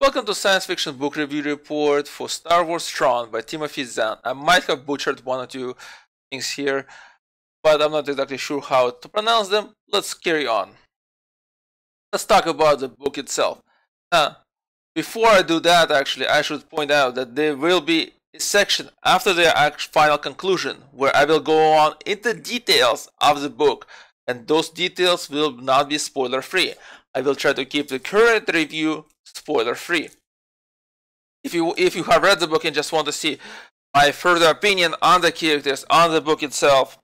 Welcome to Science Fiction Book Review Report for Star Wars Thrawn by Timothy Zahn. I might have butchered one or two things here, but I'm not exactly sure how to pronounce them. Let's carry on. Let's talk about the book itself. Before I do that, actually, I should point out that there will be a section after the final conclusion where I will go on into details of the book, and those details will not be spoiler free. I will try to keep the current review spoiler free. If you have read the book and just want to see my further opinion on the characters, on the book itself,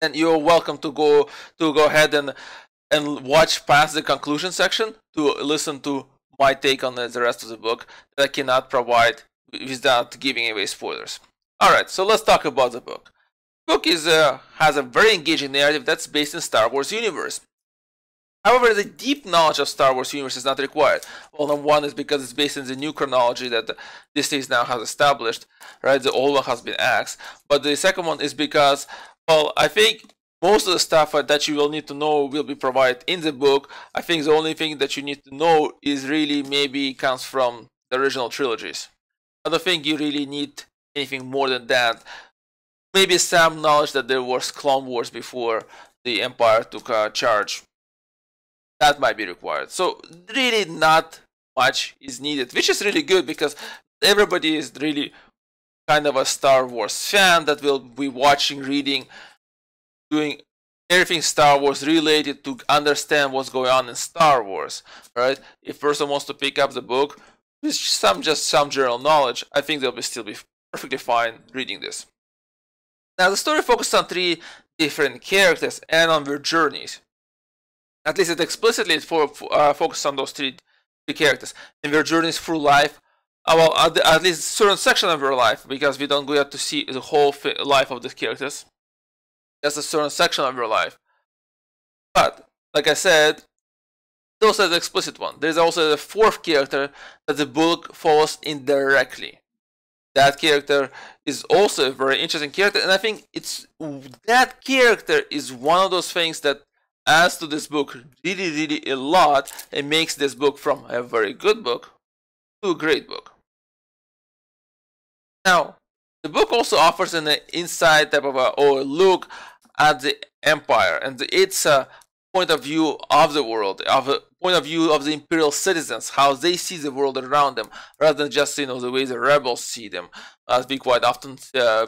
then you're welcome to go ahead and watch past the conclusion section to listen to my take on the rest of the book that I cannot provide without giving away spoilers. Alright, so let's talk about the book. The book has a very engaging narrative that's based in Star Wars universe. However, the deep knowledge of Star Wars universe is not required. Well, number one is because it's based in the new chronology that Disney now has established, right? The old one has been axed. But the second one is because, well, I think most of the stuff that you will need to know will be provided in the book. I think the only thing that you need to know is really maybe comes from the original trilogies. I don't think you really need anything more than that. Maybe some knowledge that there was Clone Wars before the Empire took charge. That might be required. So really not much is needed, which is really good because everybody is really kind of a Star Wars fan that will be watching, reading, doing everything Star Wars related to understand what's going on in Star Wars, right? If a person wants to pick up the book with just some general knowledge, I think they'll still be perfectly fine reading this. Now the story focuses on three different characters and on their journeys. At least it explicitly focuses on those three characters and their journeys through life. Well, at least a certain section of their life, because we don't get to see the whole life of the characters. Just a certain section of their life. But, like I said, those are the explicit one. There's also the fourth character that the book follows indirectly. That character is also a very interesting character, and I think that character is one of those things that adds to this book really a lot and makes this book from a very good book to a great book. Now, the book also offers an inside type of a look at the Empire and its point of view of the world, point of view of the Imperial citizens, how they see the world around them, rather than just the way the rebels see them, as being quite often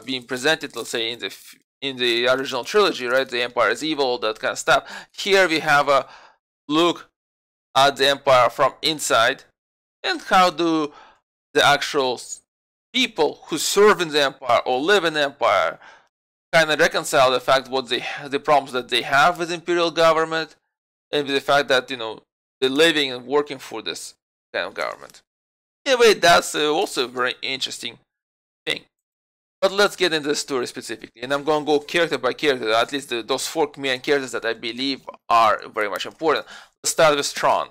being presented, let's say in the original trilogy, right? The Empire is evil, that kind of stuff. Here we have a look at the Empire from inside, and how do the actual people who serve in the Empire or live in the Empire kind of reconcile the fact the problems that they have with the Imperial government, and with the fact that they're living and working for this kind of government. Anyway, that's also a very interesting thing. But let's get into the story specifically, and I'm going to go character by character, at least those four main characters that I believe are very much important. Let's start with Thrawn.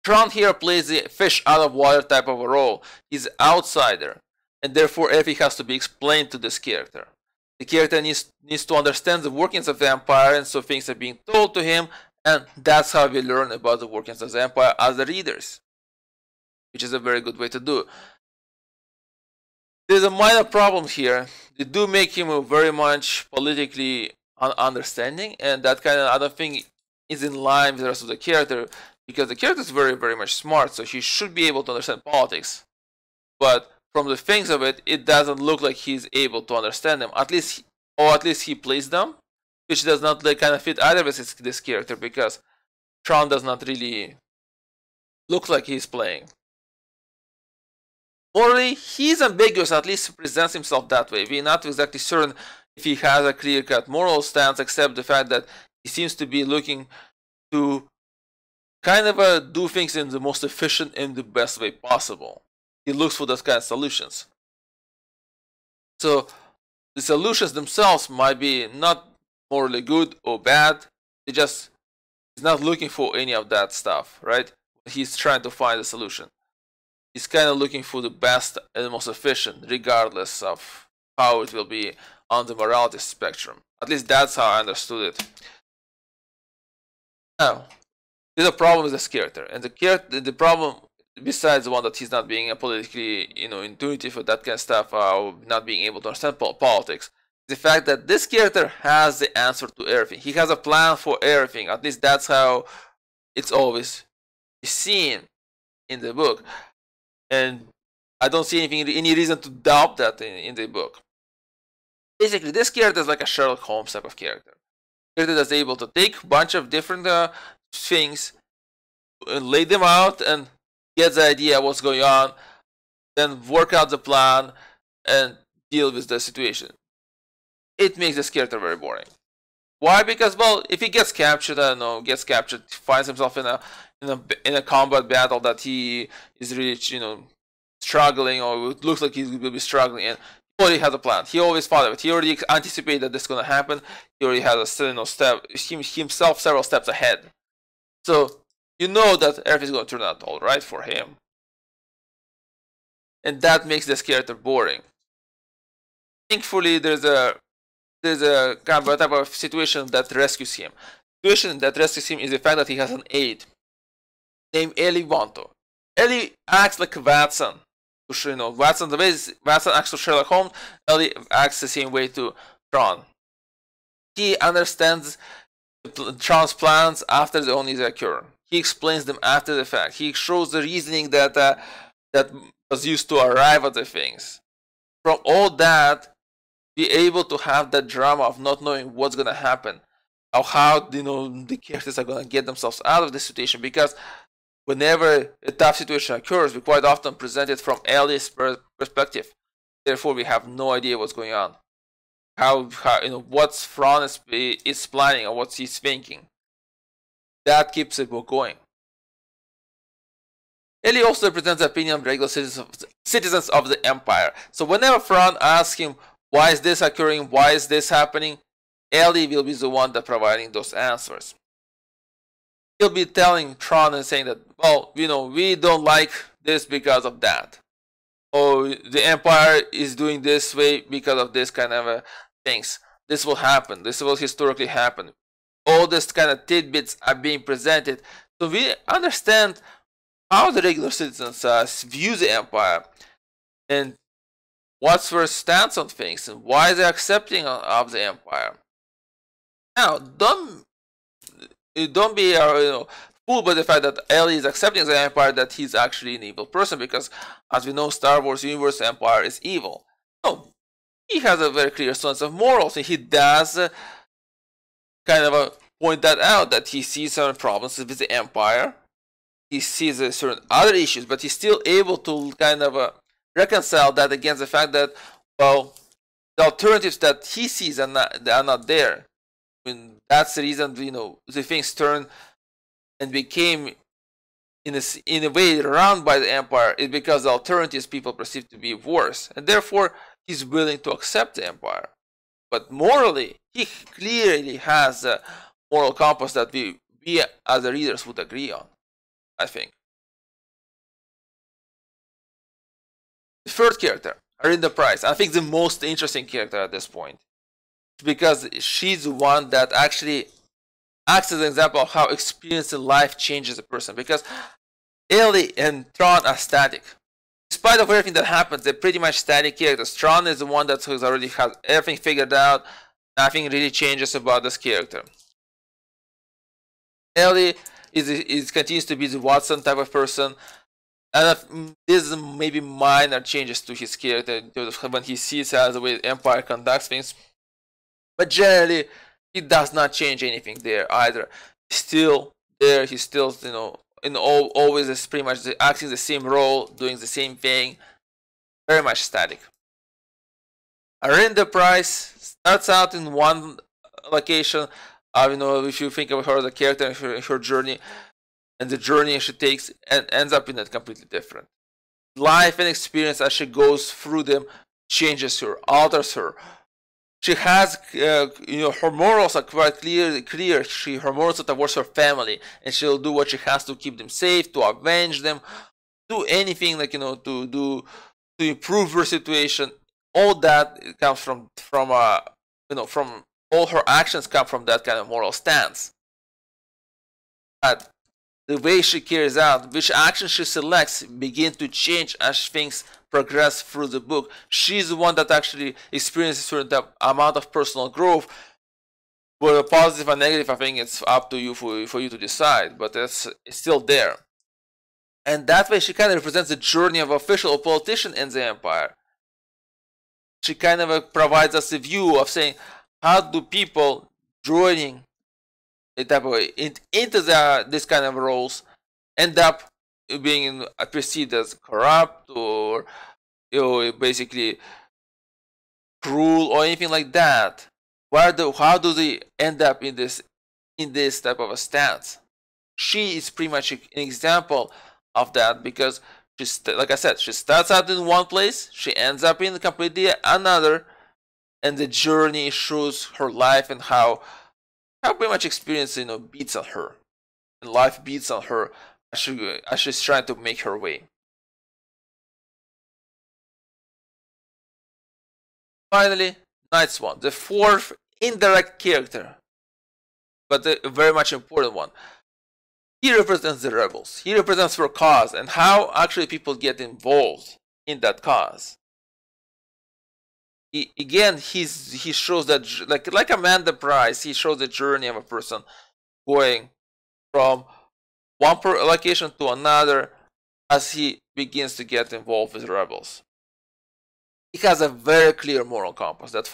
Thrawn here plays the fish out of water type of a role. He's an outsider, and therefore everything has to be explained to this character. The character needs to understand the workings of the Empire, and so things are being told to him, and that's how we learn about the workings of the Empire as the readers, which is a very good way to do. There's a minor problem here. They do make him very much politically understanding, and that kind of other thing is in line with the rest of the character, because the character is very much smart, so he should be able to understand politics. But from the things of it, it doesn't look like he's able to understand them. At least he plays them, which does not kind of fit either with this character, because Thrawn does not really look like he's playing. Morally, he's ambiguous, at least presents himself that way. We're not exactly certain if he has a clear-cut moral stance, except the fact that he seems to be looking to kind of do things in the most efficient and the best way possible. He looks for those kind of solutions. So the solutions themselves might be not morally good or bad. He's not looking for any of that stuff, right? He's trying to find a solution. He's kind of looking for the best and the most efficient, regardless of how it will be on the morality spectrum. At least that's how I understood it. Now, there's a problem with this character, and the problem besides the one that he's not being politically, intuitive with that kind of stuff, or not being able to understand politics, the fact that this character has the answer to everything. He has a plan for everything. At least that's how it's always seen in the book, and I don't see any reason to doubt that in the book. Basically, this character is like a Sherlock Holmes type of character. Character that's able to take a bunch of different things, lay them out, and get the idea of what's going on, then work out the plan and deal with the situation. It makes this character very boring. Why? Because, well, if he gets captured, I don't know, finds himself in a combat battle that he is really, struggling, or it looks like he will be struggling, and he already has a plan. He always thought of it. He already anticipated that this is going to happen. He already has himself several steps ahead. So you know that everything's going to turn out all right for him, and that makes this character boring. Thankfully, there's a kind of type of situation that rescues him. The situation that rescues him is the fact that he has an aide named Eli Vanto. Eli acts like Watson. Watson, the way Watson acts to Sherlock Holmes, Eli acts the same way to Thrawn. He understands Thrawn's plans after the only occur. He explains them after the fact. He shows the reasoning that was used to arrive at the things. From all that, be able to have that drama of not knowing what's gonna happen, or how the characters are gonna get themselves out of the situation. Because whenever a tough situation occurs, we quite often present it from Ellie's perspective. Therefore, we have no idea what's going on, how what Thrawn is planning or what he's thinking. That keeps the book going. Ellie also represents the opinion of regular citizens of the Empire. So whenever Thrawn asks him, why is this occurring? Why is this happening? Ellie will be the one that providing those answers. He'll be telling Thrawn and saying that, well, we don't like this because of that. Or the Empire is doing this way because of this kind of things. This will happen. This will historically happen. All this kind of tidbits are being presented. So we understand how the regular citizens view the Empire, and what's their stance on things, and why they're accepting of the Empire. Now, don't be fooled by the fact that Ellie is accepting the Empire, that he's actually an evil person, because as we know, Star Wars universe Empire is evil. No, he has a very clear sense of morals, and he does point that out, that he sees certain problems with the Empire. He sees certain other issues, but he's still able to reconcile that against the fact that, well, the alternatives that he sees are not there. I mean, that's the reason the things turned and became in a way run by the Empire, is because the alternatives people perceive to be worse, and therefore he's willing to accept the Empire. But morally, he clearly has a moral compass that we as the readers would agree on, I think. The third character, Arinda Price, I think the most interesting character at this point, because she's the one that actually acts as an example of how experience in life changes a person. Because Ellie and Thrawn are static. Despite of everything that happens, they're pretty much static characters. Thrawn is the one that already has everything figured out. Nothing really changes about this character. Ellie continues to be the Watson type of person, and there's maybe minor changes to his character when he sees how the way the Empire conducts things. But generally, he does not change anything there either. He's still there. He's still, always is pretty much acting the same role, doing the same thing. Very much static. Arinda Price starts out in one location. If you think of her as a character and her journey, and the journey she takes, and ends up in a completely different. Life and experience as she goes through them changes her, alters her. She has, her morals are quite clear. Her morals are towards her family, and she'll do what she has to keep them safe, to avenge them, do anything to improve her situation. All that comes from all her actions come from that kind of moral stance. But the way she carries out, which action she selects, begin to change as things progress through the book. She's the one that actually experiences a certain amount of personal growth. Whether positive or negative, I think it's up to you for you to decide, but it's still there. And that way she kind of represents the journey of an official or politician in the Empire. She kind of provides us a view of saying, how do people joining into this kind of roles end up being perceived as corrupt or basically cruel or anything like that? How do they end up in this type of a stance? She is pretty much an example of that, because she's, like I said, she starts out in one place, she ends up in completely another, and the journey shows her life and how pretty much experience beats on her, and life beats on her as she's trying to make her way. Finally, Night Swan, the fourth indirect character, but a very much important one. He represents the rebels. He represents their cause and how actually people get involved in that cause. He shows that, like Amanda Price, he shows the journey of a person going from one location to another as he begins to get involved with rebels. He has a very clear moral compass that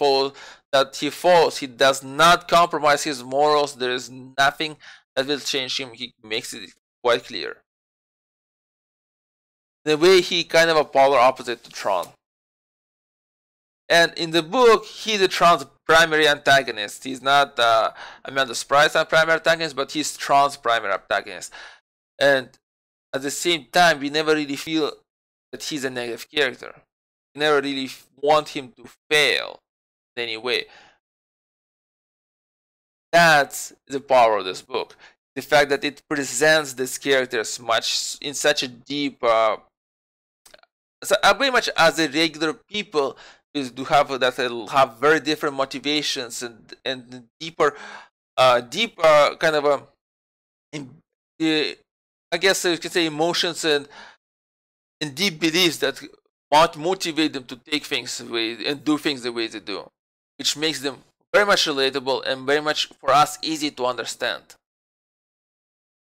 he follows. He does not compromise his morals. There is nothing that will change him. He makes it quite clear. The way he kind of a polar opposite to Thrawn. And in the book, he's Thrawn's primary antagonist. He's not Amanda Price's primary antagonist, but he's Thrawn's primary antagonist. And at the same time, we never really feel that he's a negative character. We never really want him to fail in any way. That's the power of this book. The fact that it presents these characters in such a deep, very much as a regular people have very different motivations and deeper kind of I guess you could say emotions and deep beliefs that motivate them to take things away and do things the way they do, which makes them very much relatable and very much for us easy to understand.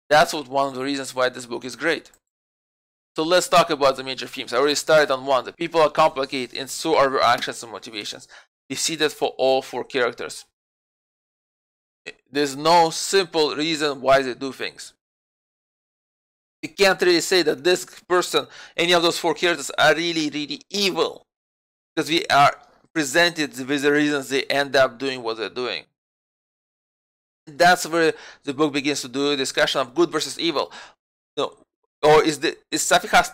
That's one of the reasons why this book is great. So let's talk about the major themes. I already started on one. The people are complicated, and so are their actions and motivations. You see that for all four characters. There's no simple reason why they do things. You can't really say that this person, any of those four characters, are really, really evil, because we are presented with the reasons they end up doing what they're doing. That's where the book begins to do a discussion of good versus evil. Or is something has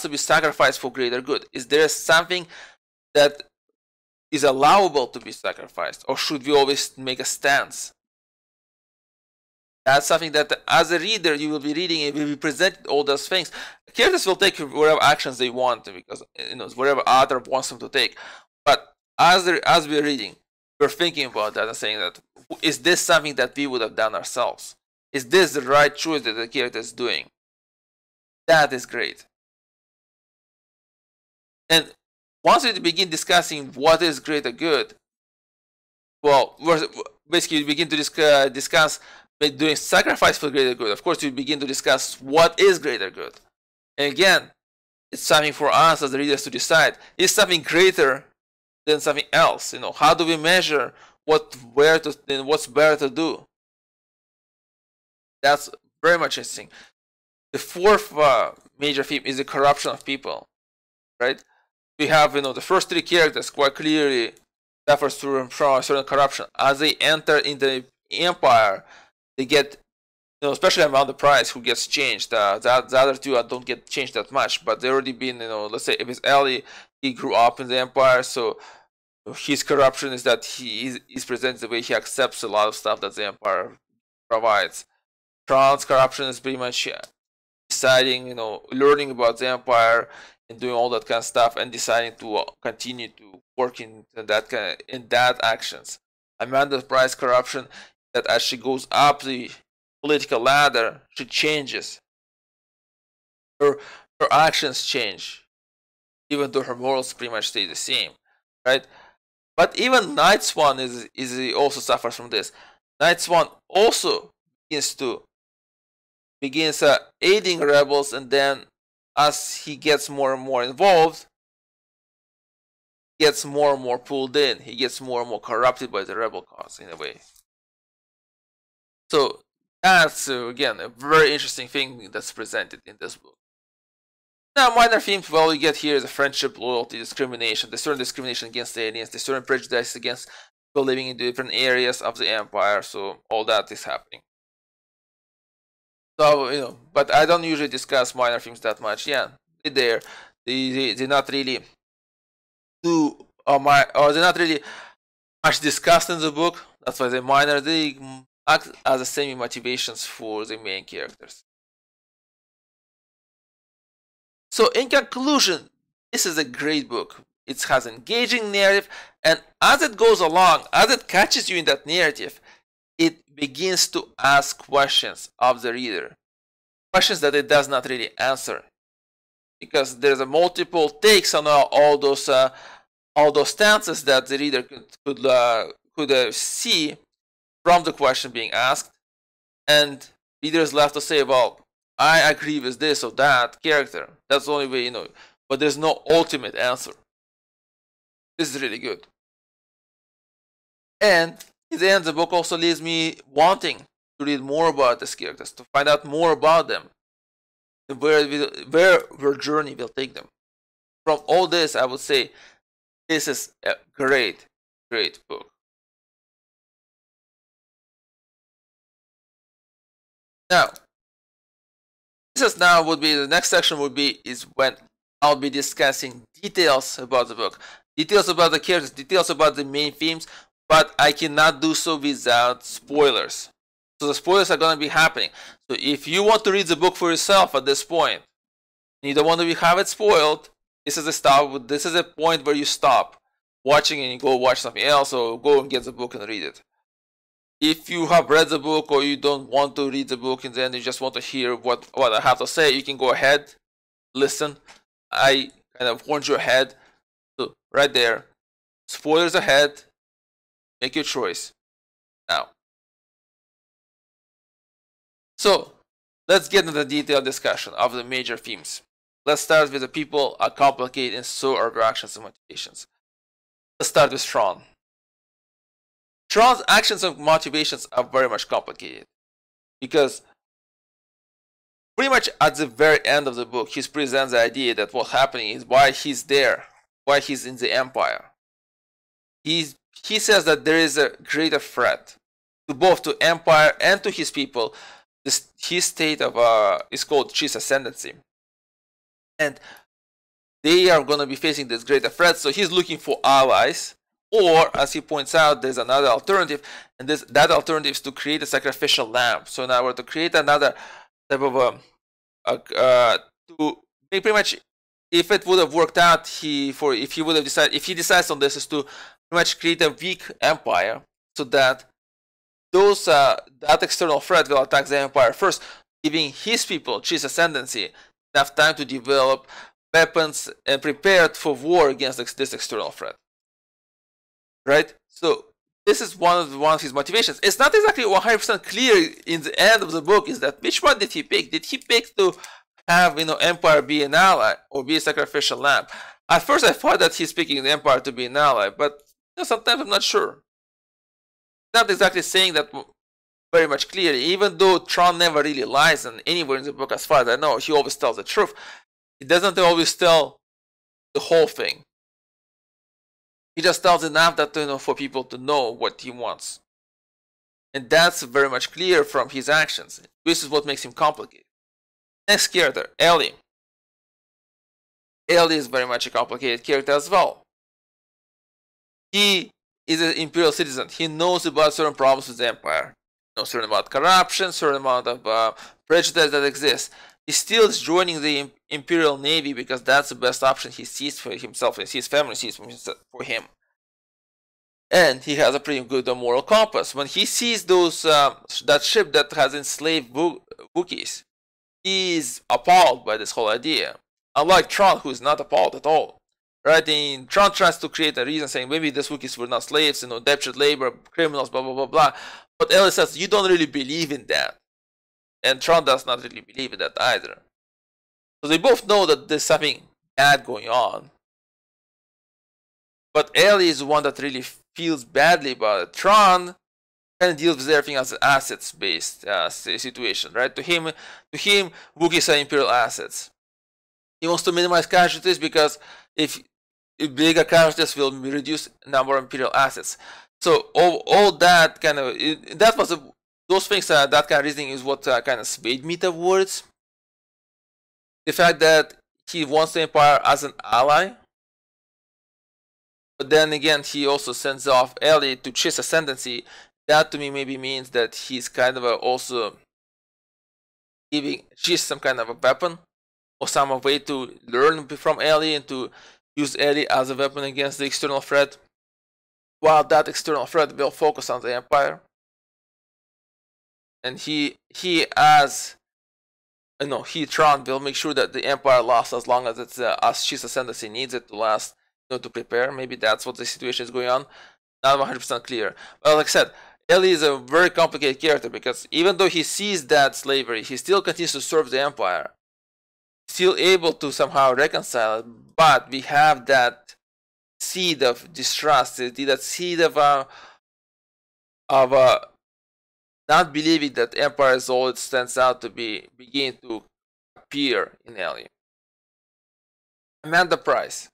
to be sacrificed for greater good? Is there something that is allowable to be sacrificed, or should we always make a stance? That's something that, as a reader, you will be reading and will be presented all those things. Characters will take whatever actions they want, because whatever author wants them to take. But as we're reading, we're thinking about that and saying that, is this something that we would have done ourselves? Is this the right choice that the character is doing? That is great. And once we begin discussing what is greater good, well, basically we begin to discuss doing sacrifice for greater good. Of course, we begin to discuss what is greater good. And again, it's something for us as the readers to decide. Is something greater than something else? How do we measure what's better to do? That's very much interesting. The fourth major theme is the corruption of people, right? We have, the first three characters quite clearly suffers from a certain corruption. As they enter into the Empire, they get, especially Amanda Price, who gets changed. The other two don't get changed that much, but they already been, let's say if it's Ellie, he grew up in the Empire, so his corruption is that he is presented the way he accepts a lot of stuff that the Empire provides. Thrawn's corruption is pretty much deciding, learning about the Empire and doing all that kind of stuff, and deciding to continue to work in that actions. Amanda Price's corruption, that as she goes up the political ladder, she changes. Her actions change, even though her morals pretty much stay the same, right? But even Night Swan is also suffers from this. Night Swan also begins aiding rebels, and then as he gets more and more involved, gets more and more pulled in. He gets more and more corrupted by the rebel cause in a way. So that's again a very interesting thing that's presented in this book. Now, minor themes, well, you get here is a friendship, loyalty, discrimination. There's certain discrimination against the aliens. There's certain prejudice against people living in different areas of the Empire. So all that is happening. So, but I don't usually discuss minor themes that much. Yeah, they're not really they're not really much discussed in the book. That's why they're minor. They act as the semi motivations for the main characters. So in conclusion, this is a great book. It has an engaging narrative, and as it goes along, as it catches you in that narrative, it begins to ask questions of the reader. Questions that it does not really answer. Because there's a multiple takes on all those stances that the reader could see from the question being asked. And reader is left to say, well, I agree with this or that character. That's the only way, but there's no ultimate answer. This is really good. And in the end, the book also leaves me wanting to read more about these characters, to find out more about them, and where their journey will take them. From all this, I would say this is a great, great book. Now, the next section is when I'll be discussing details about the book, details about the characters, details about the main themes, but I cannot do so without spoilers. So the spoilers are going to be happening. So if you want to read the book for yourself at this point, and you don't want to have it spoiled, this is a point where you stop watching and you go watch something else, or go and get the book and read it. If you have read the book or you don't want to read the book and then you just want to hear what I have to say, you can go ahead, listen. I kind of warned you ahead. So right there, spoilers ahead, make your choice now. So let's get into the detailed discussion of the major themes. Let's start with the people are complicated and so are their actions and motivations. Let's start with Thrawn. Thrawn's actions and motivations are very much complicated because pretty much at the very end of the book, he presents the idea that what's happening is why he's there, why he's in the Empire. He says that there is a greater threat to both to Empire and to his people. His state of is called Chi's ascendancy, and they are going to be facing this greater threat. So he's looking for allies. Or, as he points out, there's another alternative, and that alternative is to create a sacrificial lamb. So now we're to create another type of to make pretty much, if it would have worked out, if he decides on this, is to pretty much create a weak empire, so that that external threat will attack the empire first, giving his people, Chi's ascendancy, enough time to develop weapons and prepare for war against this external threat. Right? So this is one of his motivations. It's not exactly 100% clear in the end of the book is that which one did he pick? Did he pick to have Empire be an ally or be a sacrificial lamb? At first I thought that he's picking the Empire to be an ally, but sometimes I'm not sure. Not exactly saying that very much clearly, even though Thrawn never really lies anywhere in the book as far as I know. He always tells the truth. He doesn't always tell the whole thing. He just tells enough that for people to know what he wants. And that's very much clear from his actions. This is what makes him complicated. Next character, Ellie. Ellie is very much a complicated character as well. He is an Imperial citizen. He knows about certain problems with the Empire. He knows certain about corruption, certain amount of prejudice that exists. He still is joining the Imperial Navy because that's the best option he sees for himself and his family sees for him. And he has a pretty good moral compass. When he sees those that ship that has enslaved Wookiees, he's appalled by this whole idea. Unlike Thrawn, who is not appalled at all. Right? And Thrawn tries to create a reason saying maybe these Wookiees were not slaves, indentured labor, criminals, blah blah blah blah. But Ellie says you don't really believe in that. And Thrawn does not really believe in that either. So they both know that there's something bad going on. But Ellie is the one that really feels badly about it. Thrawn kind of deals with everything as an assets-based situation, right? To him, Wookiees are Imperial assets. He wants to minimize casualties because if bigger casualties will reduce number of Imperial assets. So all that kind of that was those things. That kind of reasoning is what kind of swayed me towards the fact that he wants the Empire as an ally. But then again, he also sends off Ellie to chase ascendancy. That to me maybe means that he's kind of also giving she's some kind of a weapon or some way to learn from Ellie and to use Ellie as a weapon against the external threat, while that external threat will focus on the Empire. And Thrawn will make sure that the Empire lasts as long as it's as she's ascendancy needs it to last. To prepare. Maybe that's what the situation is going on. Not 100% clear. But like I said, Ellie is a very complicated character because even though he sees that slavery, he still continues to serve the Empire. Still able to somehow reconcile it, but we have that seed of distrust, that seed of not believing that Empire is all it stands out to be, begin to appear in Ellie. Amanda Price.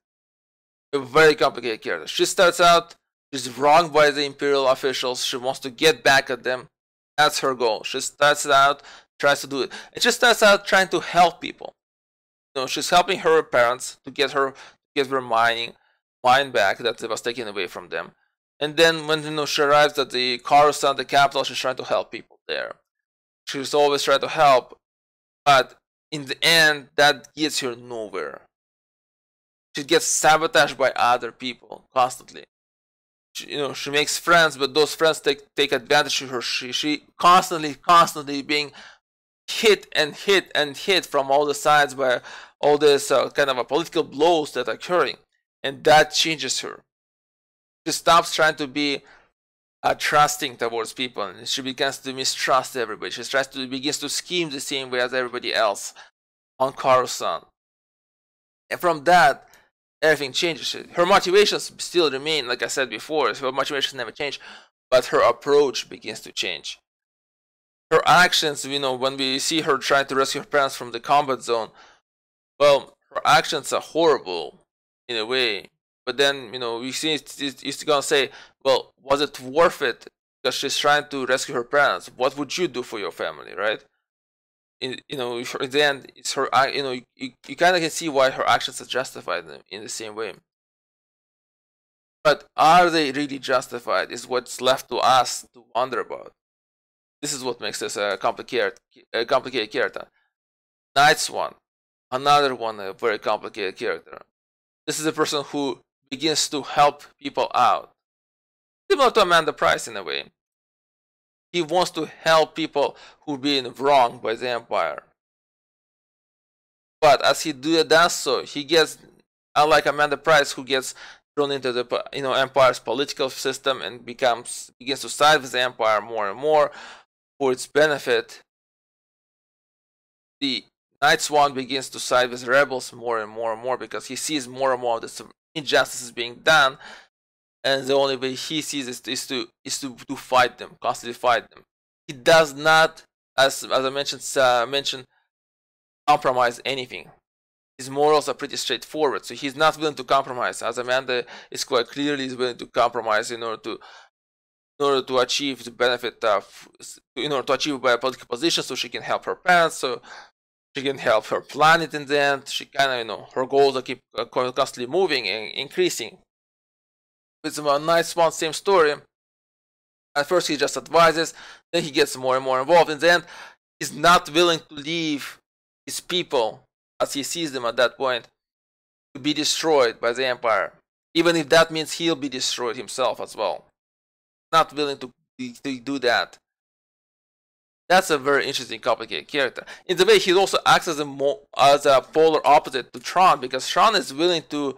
A very complicated character. She starts out, she's wronged by the Imperial officials. She wants to get back at them. That's her goal. She starts out, tries to do it. And she starts out trying to help people. She's helping her parents to get their mind back that was taken away from them. And then when she arrives at the Coruscant, the capital, she's trying to help people there. She's always trying to help, but in the end, that gets her nowhere. She gets sabotaged by other people constantly. She makes friends, but those friends take advantage of her. She constantly being hit from all the sides by all this kind of political blows that are occurring, and that changes her. She stops trying to be trusting towards people, and she begins to mistrust everybody. She begins to scheme the same way as everybody else on Coruscant, and from that, everything changes. Her motivations still remain, like I said before. Her motivations never change, but her approach begins to change. Her actions, when we see her trying to rescue her parents from the combat zone, well, her actions are horrible in a way. But then, we see it's gonna say, well, was it worth it? Because she's trying to rescue her parents. What would you do for your family, right? In the end, it's her. You kind of can see why her actions are justified in the same way. But are they really justified? Is what's left to us to wonder about. This is what makes this a complicated character. Night Swan, another one, a very complicated character. This is a person who begins to help people out, similar to Amanda Price in a way. He wants to help people who've been wronged by the Empire. But as he does so, he gets, unlike Amanda Price, who gets thrown into the Empire's political system and begins to side with the Empire more and more for its benefit. The Night Swan begins to side with rebels more and more because he sees more and more of the injustices being done. And the only way he sees is to fight them, constantly fight them. He does not, as I mentioned, compromise anything. His morals are pretty straightforward, so he's not willing to compromise. As Amanda is quite clearly willing to compromise in order to achieve the benefit of, to achieve a political position, so she can help her parents, so she can help her planet in the end. She kind of, her goals are keep constantly moving and increasing. With Night Swan, same story. At first he just advises, then he gets more and more involved. In the end, he's not willing to leave his people, as he sees them at that point, to be destroyed by the Empire. Even if that means he'll be destroyed himself as well. not willing to do that. That's a very interesting, complicated character. In the way, he also acts as a polar opposite to Thrawn, because Thrawn is willing to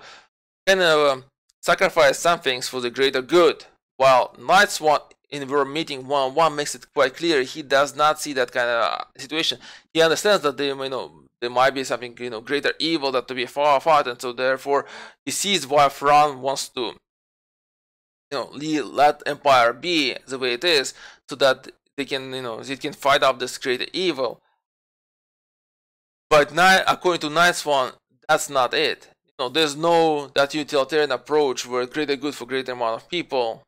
kind of sacrifice some things for the greater good, while Night Swan, in our meeting 1-on-1, makes it quite clear he does not see that kind of situation. He understands that there might be something greater evil that to be fought, and so therefore he sees why Thrawn wants to let Empire be the way it is, so that they can fight off this greater evil. But according to Night Swan, that's not it. There's no that utilitarian approach where greater good for greater amount of people.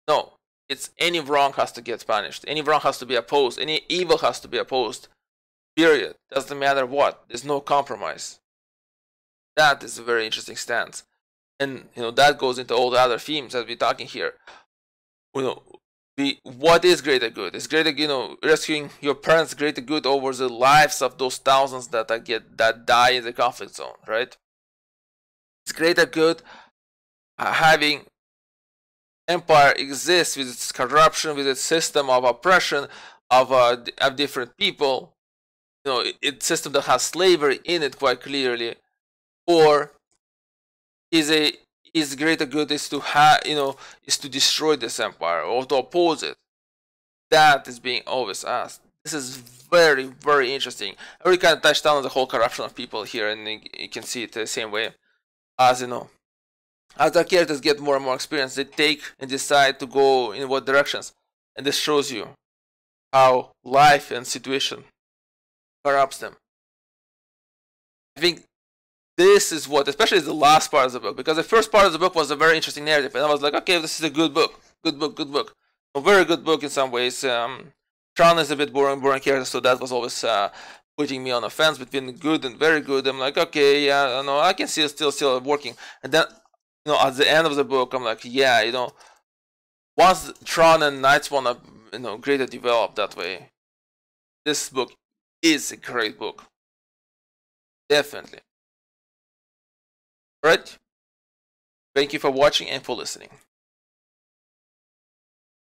No, it's any wrong has to get punished. Any wrong has to be opposed. Any evil has to be opposed. Period. Doesn't matter what. There's no compromise. That is a very interesting stance, and that goes into all the other themes that we're talking here. What is greater good? Is greater, rescuing your parents greater good over the lives of those thousands that die in the conflict zone, right? It's greater good having Empire exist with its corruption, with its system of oppression of different people. It's a system that has slavery in it quite clearly, or is greater good is to destroy this empire or to oppose it? That is being always asked. This is very, very interesting. I already kind of touched on the whole corruption of people here, and you can see it the same way. As as the characters get more and more experience, they take and decide to go in what directions, and this shows you how life and situation corrupts them. I think this is what, especially the last part of the book, because the first part of the book was a very interesting narrative, and I was like, okay, this is a good book, a very good book in some ways. Thrawn is a bit boring character, so that was always putting me on a fence between good and very good. I'm like, okay, yeah, no, I can see it still working, and then at the end of the book, I'm like, yeah, once Thrawn and Night Swan are greater developed that way, this book is a great book, definitely. Right? Thank you for watching and for listening.